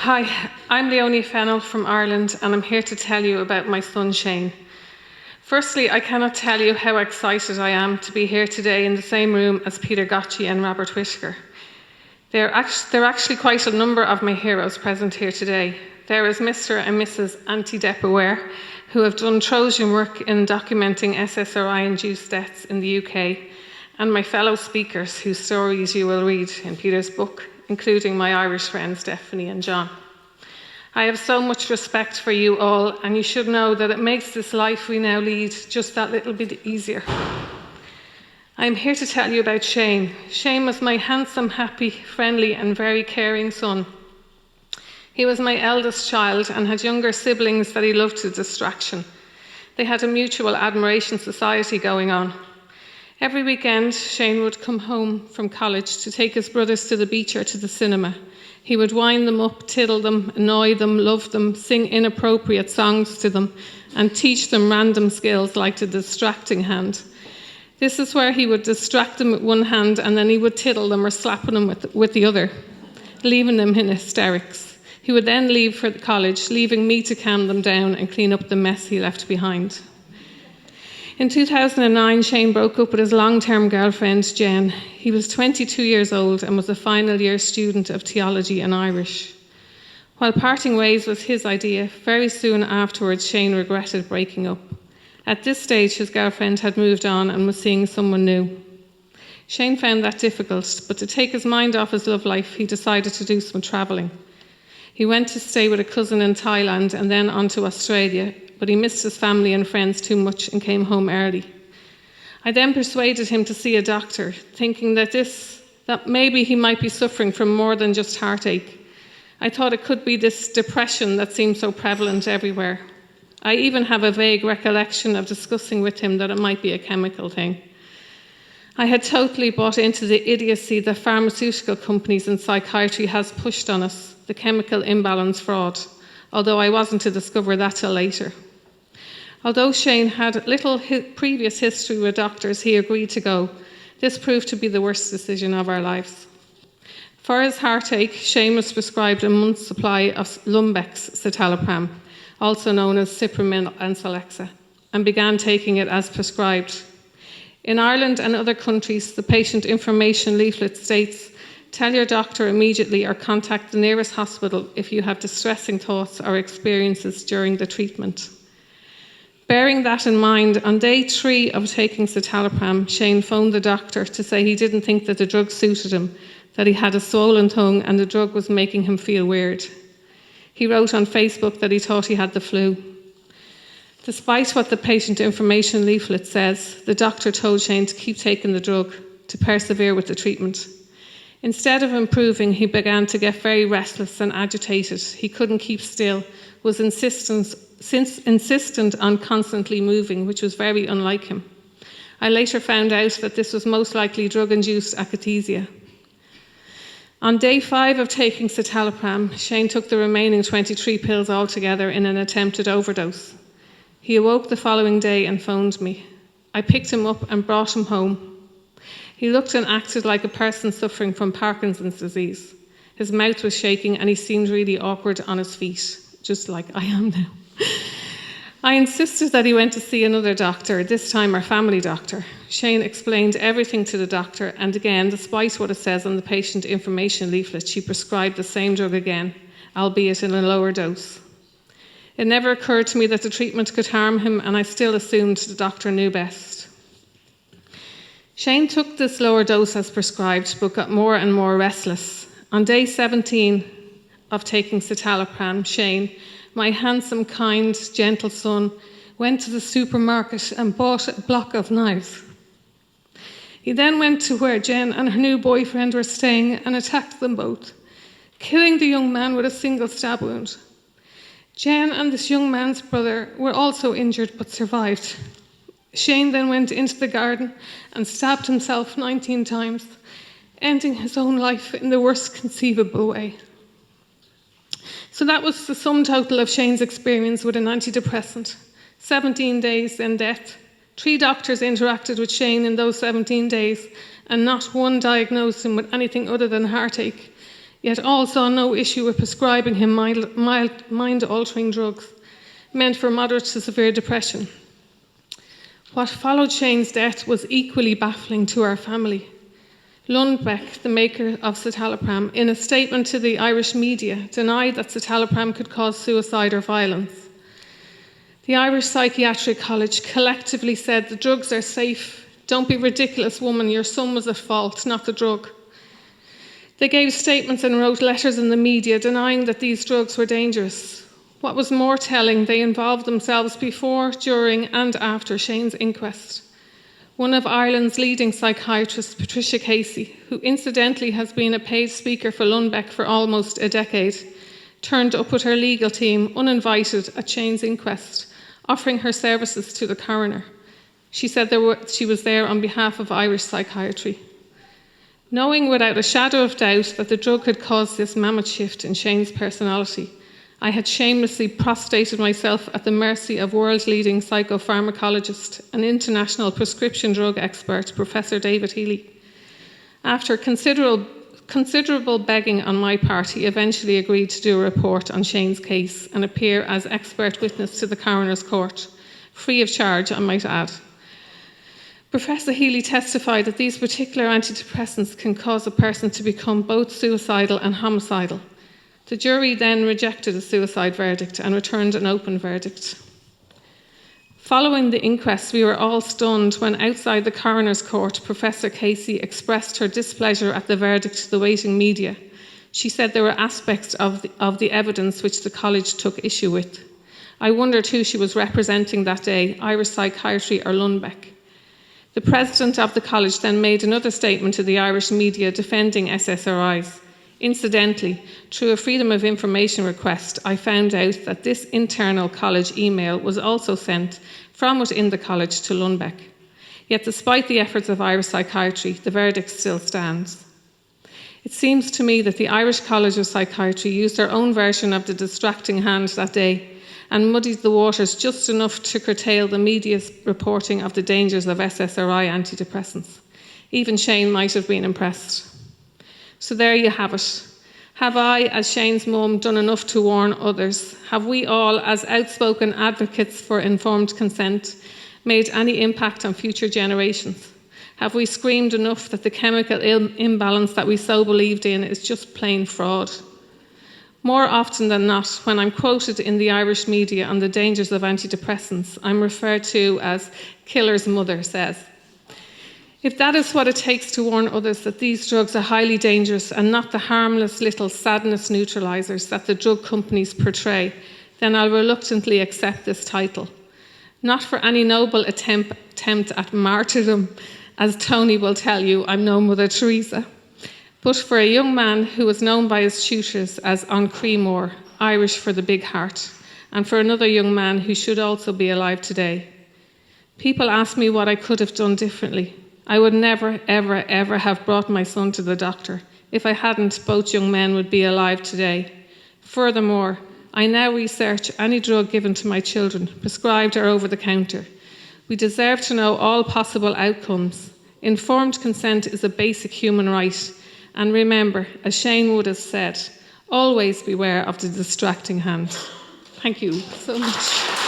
Hi, I'm Leonie Fennell from Ireland, and I'm here to tell you about my son Shane. Firstly, I cannot tell you how excited I am to be here today in the same room as Peter Gøtzsche and Robert Whittaker. There are actually quite a number of my heroes present here today. There is Mr. and Mrs. Anti-Dep who have done Trojan work in documenting SSRI-induced deaths in the UK, and my fellow speakers whose stories you will read in Peter's book, including my Irish friends Stephanie and John. I have so much respect for you all, and you should know that it makes this life we now lead just that little bit easier. I am here to tell you about Shane. Shane was my handsome, happy, friendly and very caring son. He was my eldest child and had younger siblings that he loved to distraction. They had a mutual admiration society going on. Every weekend, Shane would come home from college to take his brothers to the beach or to the cinema. He would wind them up, tiddle them, annoy them, love them, sing inappropriate songs to them, and teach them random skills like the distracting hand. This is where he would distract them with one hand and then he would tiddle them or slap them with the other, leaving them in hysterics. He would then leave for college, leaving me to calm them down and clean up the mess he left behind. In 2009, Shane broke up with his long-term girlfriend, Jen. He was 22 years old and was a final year student of theology and Irish. While parting ways was his idea, very soon afterwards, Shane regretted breaking up. At this stage, his girlfriend had moved on and was seeing someone new. Shane found that difficult, but to take his mind off his love life, he decided to do some travelling. He went to stay with a cousin in Thailand and then on to Australia, but he missed his family and friends too much and came home early. I then persuaded him to see a doctor, thinking that maybe he might be suffering from more than just heartache. I thought it could be this depression that seemed so prevalent everywhere. I even have a vague recollection of discussing with him that it might be a chemical thing. I had totally bought into the idiocy that pharmaceutical companies and psychiatry has pushed on us, the chemical imbalance fraud, although I wasn't to discover that till later. Although Shane had little previous history with doctors, he agreed to go. This proved to be the worst decision of our lives. For his heartache, Shane was prescribed a month's supply of Lumbex citalopram, also known as Cipramil and Celexa, and began taking it as prescribed. In Ireland and other countries, the patient information leaflet states, "Tell your doctor immediately or contact the nearest hospital if you have distressing thoughts or experiences during the treatment." Bearing that in mind, on day 3 of taking citalopram, Shane phoned the doctor to say he didn't think that the drug suited him, that he had a swollen tongue and the drug was making him feel weird. He wrote on Facebook that he thought he had the flu. Despite what the patient information leaflet says, the doctor told Shane to keep taking the drug, to persevere with the treatment. Instead of improving, he began to get very restless and agitated. He couldn't keep still, was insistent on constantly moving, which was very unlike him. I later found out that this was most likely drug-induced akathisia. On day 5 of taking citalopram, Shane took the remaining 23 pills altogether in an attempted overdose. He awoke the following day and phoned me. I picked him up and brought him home. He looked and acted like a person suffering from Parkinson's disease. His mouth was shaking and he seemed really awkward on his feet, just like I am now. I insisted that he went to see another doctor, this time our family doctor. Shane explained everything to the doctor, and again, despite what it says on the patient information leaflet, she prescribed the same drug again, albeit in a lower dose. It never occurred to me that the treatment could harm him, and I still assumed the doctor knew best. Shane took this lower dose as prescribed, but got more and more restless. On day 17 of taking citalopram, Shane, my handsome, kind, gentle son, went to the supermarket and bought a block of knives. He then went to where Jen and her new boyfriend were staying and attacked them both, killing the young man with a single stab wound. Jen and this young man's brother were also injured but survived. Shane then went into the garden and stabbed himself 19 times, ending his own life in the worst conceivable way. So that was the sum total of Shane's experience with an antidepressant. 17 days, then death. 3 doctors interacted with Shane in those 17 days, and not one diagnosed him with anything other than heartache. yet all saw no issue with prescribing him mind-altering drugs meant for moderate to severe depression. What followed Shane's death was equally baffling to our family. Lundbeck, the maker of citalopram, in a statement to the Irish media, denied that citalopram could cause suicide or violence. The Irish Psychiatric College collectively said the drugs are safe. Don't be ridiculous, woman, your son was at fault, not the drug. They gave statements and wrote letters in the media denying that these drugs were dangerous. What was more telling, they involved themselves before, during and after Shane's inquest. One of Ireland's leading psychiatrists, Patricia Casey, who incidentally has been a paid speaker for Lundbeck for almost a decade, turned up with her legal team uninvited at Shane's inquest, offering her services to the coroner. She said she was there on behalf of Irish psychiatry. Knowing without a shadow of doubt that the drug had caused this mammoth shift in Shane's personality, I had shamelessly prostrated myself at the mercy of world-leading psychopharmacologist and international prescription drug expert, Professor David Healy. After considerable begging on my part, he eventually agreed to do a report on Shane's case and appear as expert witness to the coroner's court, free of charge, I might add. Professor Healy testified that these particular antidepressants can cause a person to become both suicidal and homicidal. The jury then rejected a suicide verdict and returned an open verdict. Following the inquest, we were all stunned when outside the coroner's court, Professor Casey expressed her displeasure at the verdict to the waiting media. She said there were aspects of the evidence which the college took issue with. I wondered who she was representing that day, Irish Psychiatry or Lundbeck. The president of the college then made another statement to the Irish media defending SSRIs. Incidentally, through a Freedom of Information request, I found out that this internal college email was also sent from within the college to Lundbeck. Yet despite the efforts of Irish Psychiatry, the verdict still stands. It seems to me that the Irish College of Psychiatry used their own version of the distracting hand that day and muddied the waters just enough to curtail the media's reporting of the dangers of SSRI antidepressants. Even Shane might have been impressed. So there you have it. Have I, as Shane's mum, done enough to warn others? Have we all, as outspoken advocates for informed consent, made any impact on future generations? Have we screamed enough that the chemical imbalance that we so believed in is just plain fraud? More often than not, when I'm quoted in the Irish media on the dangers of antidepressants, I'm referred to as killer's mother says. If that is what it takes to warn others that these drugs are highly dangerous and not the harmless little sadness neutralizers that the drug companies portray, then I'll reluctantly accept this title. Not for any noble attempt at martyrdom, as Tony will tell you, I'm no Mother Teresa, but for a young man who was known by his tutors as An Creemore, Irish for the big heart, and for another young man who should also be alive today. People ask me what I could have done differently. I would never, ever, ever have brought my son to the doctor. If I hadn't, both young men would be alive today. Furthermore, I now research any drug given to my children, prescribed or over the counter. We deserve to know all possible outcomes. Informed consent is a basic human right. And remember, as Shane would have said, always beware of the distracting hand. Thank you so much.